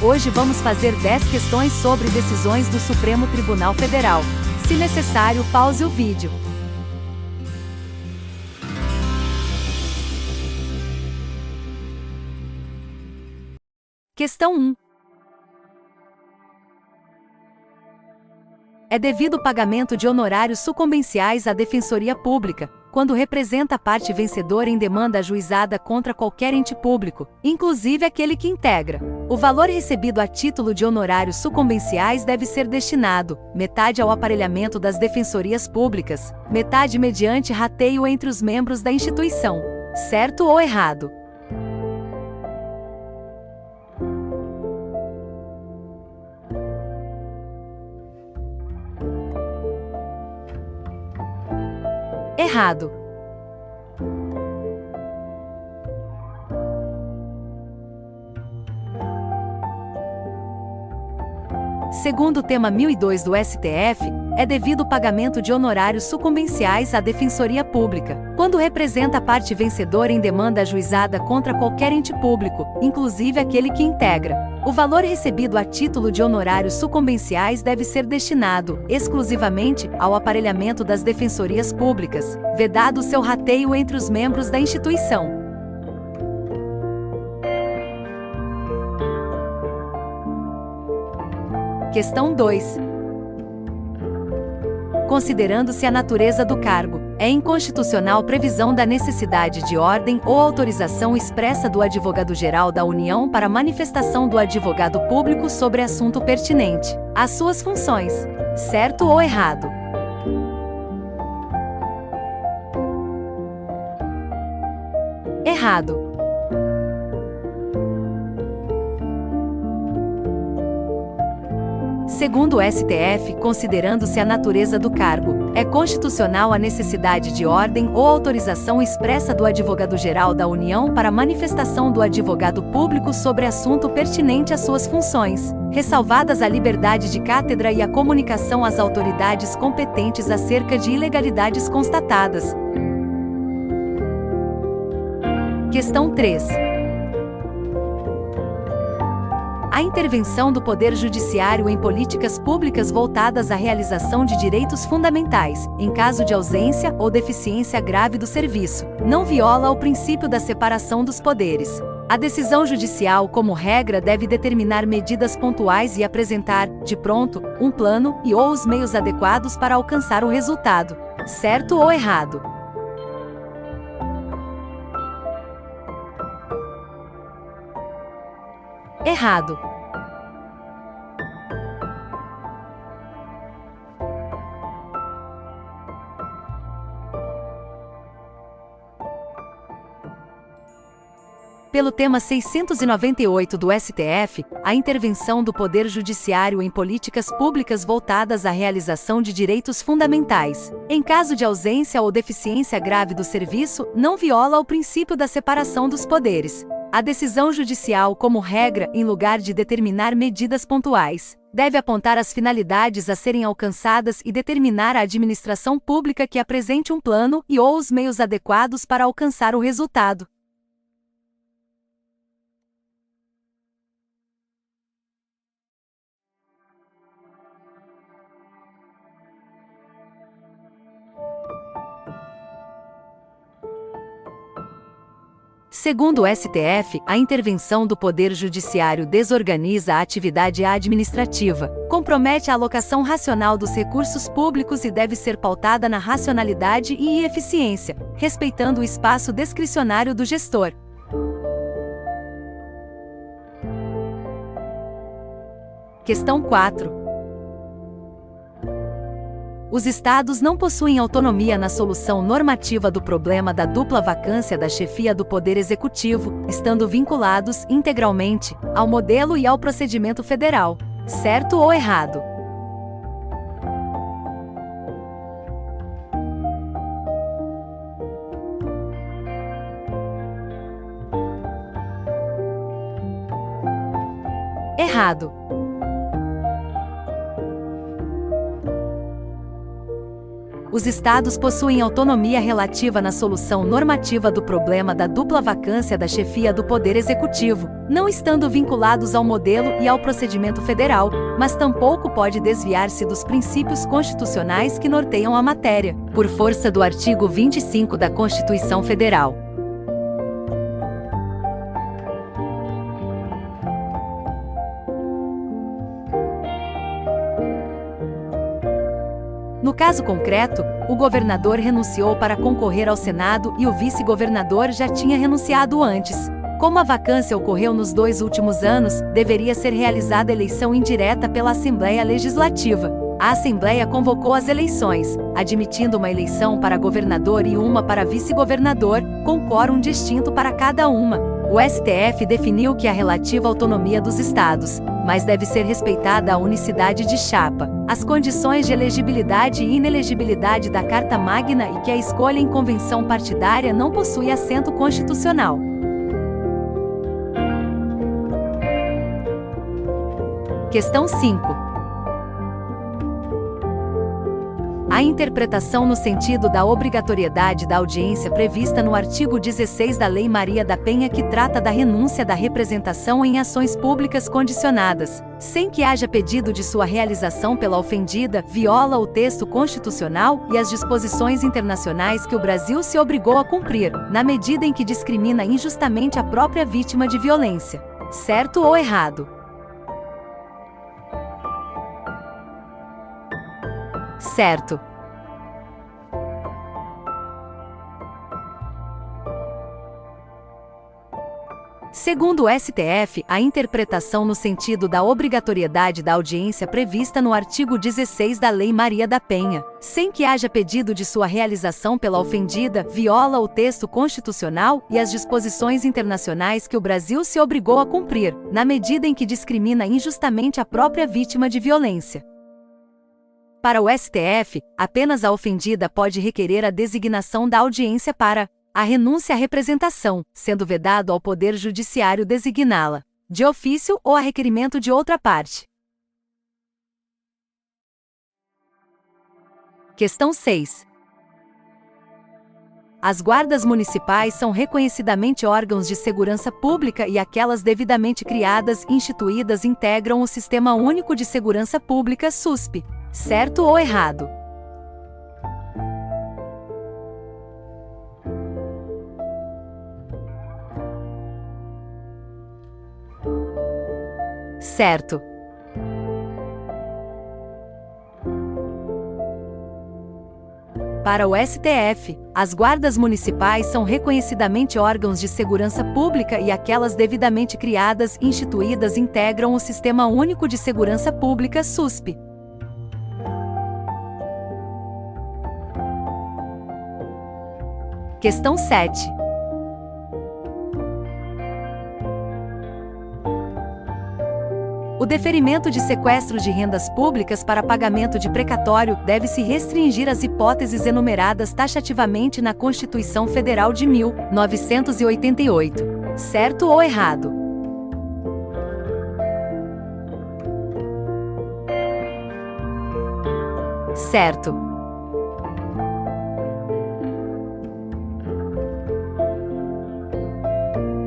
Hoje vamos fazer 10 questões sobre decisões do Supremo Tribunal Federal. Se necessário, pause o vídeo. Questão 1. É devido o pagamento de honorários sucumbenciais à Defensoria Pública, quando representa a parte vencedora em demanda ajuizada contra qualquer ente público, inclusive aquele que integra. O valor recebido a título de honorários sucumbenciais deve ser destinado, metade ao aparelhamento das defensorias públicas, metade mediante rateio entre os membros da instituição. Certo ou errado? Errado. Segundo o tema 1002 do STF, é devido o pagamento de honorários sucumbenciais à Defensoria Pública, quando representa a parte vencedora em demanda ajuizada contra qualquer ente público, inclusive aquele que integra. O valor recebido a título de honorários sucumbenciais deve ser destinado, exclusivamente, ao aparelhamento das defensorias públicas, vedado seu rateio entre os membros da instituição. Questão 2. Considerando-se a natureza do cargo, é inconstitucional previsão da necessidade de ordem ou autorização expressa do Advogado-Geral da União para manifestação do advogado público sobre assunto pertinente às suas funções. Certo ou errado? Errado. Segundo o STF, considerando-se a natureza do cargo, é constitucional a necessidade de ordem ou autorização expressa do Advogado-Geral da União para manifestação do advogado público sobre assunto pertinente às suas funções, ressalvadas a liberdade de cátedra e a comunicação às autoridades competentes acerca de ilegalidades constatadas. Questão 3. A intervenção do Poder Judiciário em políticas públicas voltadas à realização de direitos fundamentais, em caso de ausência ou deficiência grave do serviço, não viola o princípio da separação dos poderes. A decisão judicial, como regra, deve determinar medidas pontuais e apresentar, de pronto, um plano e/ou os meios adequados para alcançar o resultado. Certo ou errado? Errado. Pelo tema 698 do STF, a intervenção do Poder Judiciário em políticas públicas voltadas à realização de direitos fundamentais, em caso de ausência ou deficiência grave do serviço, não viola o princípio da separação dos poderes. A decisão judicial, como regra, em lugar de determinar medidas pontuais, deve apontar as finalidades a serem alcançadas e determinar à administração pública que apresente um plano e/ou os meios adequados para alcançar o resultado. Segundo o STF, a intervenção do Poder Judiciário desorganiza a atividade administrativa, compromete a alocação racional dos recursos públicos e deve ser pautada na racionalidade e eficiência, respeitando o espaço discricionário do gestor. Questão 4. Os Estados não possuem autonomia na solução normativa do problema da dupla vacância da chefia do Poder Executivo, estando vinculados integralmente ao modelo e ao procedimento federal. Certo ou errado? Errado. os estados possuem autonomia relativa na solução normativa do problema da dupla vacância da chefia do Poder Executivo, não estando vinculados ao modelo e ao procedimento federal, mas tampouco pode desviar-se dos princípios constitucionais que norteiam a matéria, por força do artigo 25 da Constituição Federal. No caso concreto, o governador renunciou para concorrer ao Senado e o vice-governador já tinha renunciado antes. Como a vacância ocorreu nos 2 últimos anos, deveria ser realizada eleição indireta pela Assembleia Legislativa. A Assembleia convocou as eleições, admitindo uma eleição para governador e uma para vice-governador, com quórum distinto para cada uma. O STF definiu que há relativa autonomia dos estados, mas deve ser respeitada a unicidade de chapa, as condições de elegibilidade e inelegibilidade da Carta Magna e que a escolha em convenção partidária não possui assento constitucional. Questão 5. A interpretação no sentido da obrigatoriedade da audiência prevista no artigo 16 da Lei Maria da Penha, que trata da renúncia da representação em ações públicas condicionadas, sem que haja pedido de sua realização pela ofendida, viola o texto constitucional e as disposições internacionais que o Brasil se obrigou a cumprir, na medida em que discrimina injustamente a própria vítima de violência. Certo ou errado? Certo. Segundo o STF, a interpretação no sentido da obrigatoriedade da audiência prevista no artigo 16 da Lei Maria da Penha, sem que haja pedido de sua realização pela ofendida, viola o texto constitucional e as disposições internacionais que o Brasil se obrigou a cumprir, na medida em que discrimina injustamente a própria vítima de violência. Para o STF, apenas a ofendida pode requerer a designação da audiência para a renúncia à representação, sendo vedado ao Poder Judiciário designá-la, de ofício ou a requerimento de outra parte. Questão 6. As guardas municipais são reconhecidamente órgãos de segurança pública e aquelas devidamente criadas e instituídas integram o Sistema Único de Segurança Pública (SUSP). Certo ou errado? Certo. Para o STF, as guardas municipais são reconhecidamente órgãos de segurança pública e aquelas devidamente criadas e instituídas integram o Sistema Único de Segurança Pública (SUSP). Questão 7. O deferimento de sequestro de rendas públicas para pagamento de precatório deve-se restringir às hipóteses enumeradas taxativamente na Constituição Federal de 1988. Certo ou errado? Certo.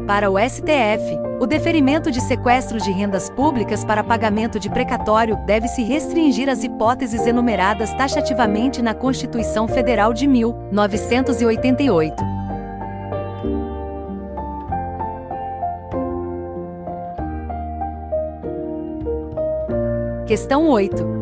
Para o STF, o deferimento de sequestro de rendas públicas para pagamento de precatório deve-se restringir às hipóteses enumeradas taxativamente na Constituição Federal de 1988. Questão 8.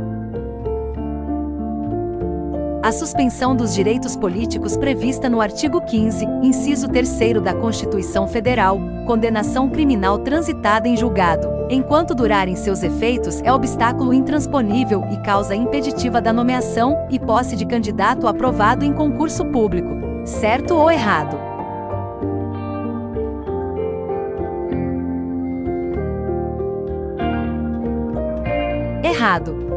A suspensão dos direitos políticos prevista no artigo 15, inciso 3º da Constituição Federal, condenação criminal transitada em julgado, enquanto durarem seus efeitos, é obstáculo intransponível e causa impeditiva da nomeação e posse de candidato aprovado em concurso público. Certo ou errado? Errado.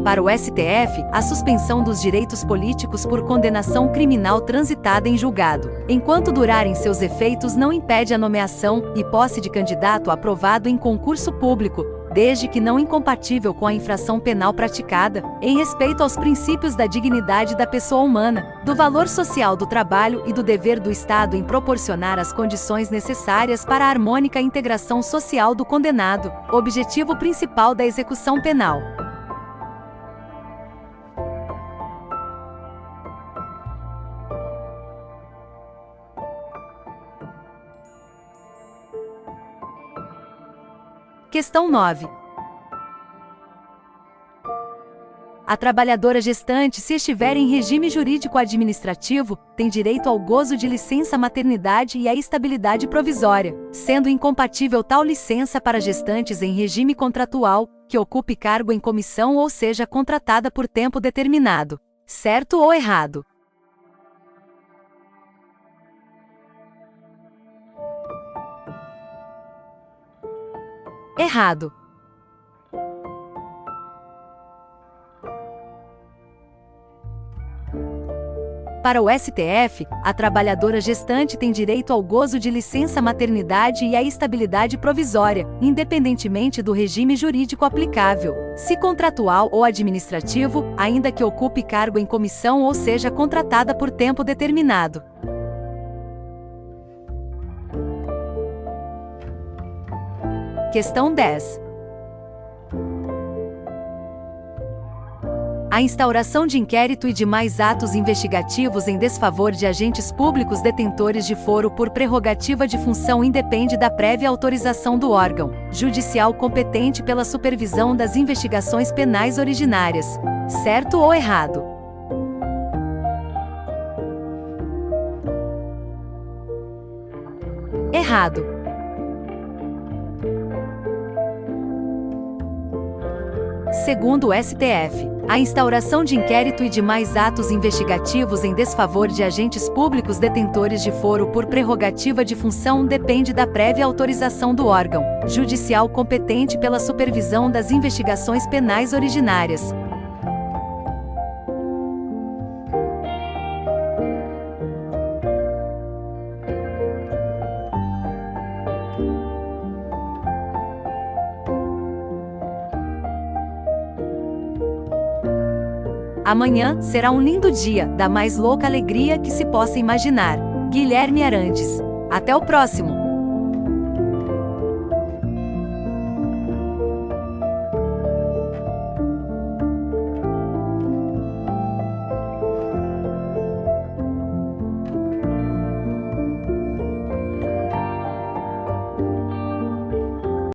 Para o STF, a suspensão dos direitos políticos por condenação criminal transitada em julgado, enquanto durarem seus efeitos, não impede a nomeação e posse de candidato aprovado em concurso público, desde que não incompatível com a infração penal praticada, em respeito aos princípios da dignidade da pessoa humana, do valor social do trabalho e do dever do Estado em proporcionar as condições necessárias para a harmônica integração social do condenado, objetivo principal da execução penal. Questão 9. A trabalhadora gestante, se estiver em regime jurídico-administrativo, tem direito ao gozo de licença maternidade e à estabilidade provisória, sendo incompatível tal licença para gestantes em regime contratual, que ocupe cargo em comissão ou seja contratada por tempo determinado. Certo ou errado? Errado. Para o STF, a trabalhadora gestante tem direito ao gozo de licença maternidade e à estabilidade provisória, independentemente do regime jurídico aplicável, se contratual ou administrativo, ainda que ocupe cargo em comissão ou seja contratada por tempo determinado. Questão 10. A instauração de inquérito e demais atos investigativos em desfavor de agentes públicos detentores de foro por prerrogativa de função independe da prévia autorização do órgão judicial competente pela supervisão das investigações penais originárias. Certo ou errado? Errado. Segundo o STF, a instauração de inquérito e demais atos investigativos em desfavor de agentes públicos detentores de foro por prerrogativa de função depende da prévia autorização do órgão judicial competente pela supervisão das investigações penais originárias. Amanhã será um lindo dia, da mais louca alegria que se possa imaginar. Guilherme Arantes. Até o próximo!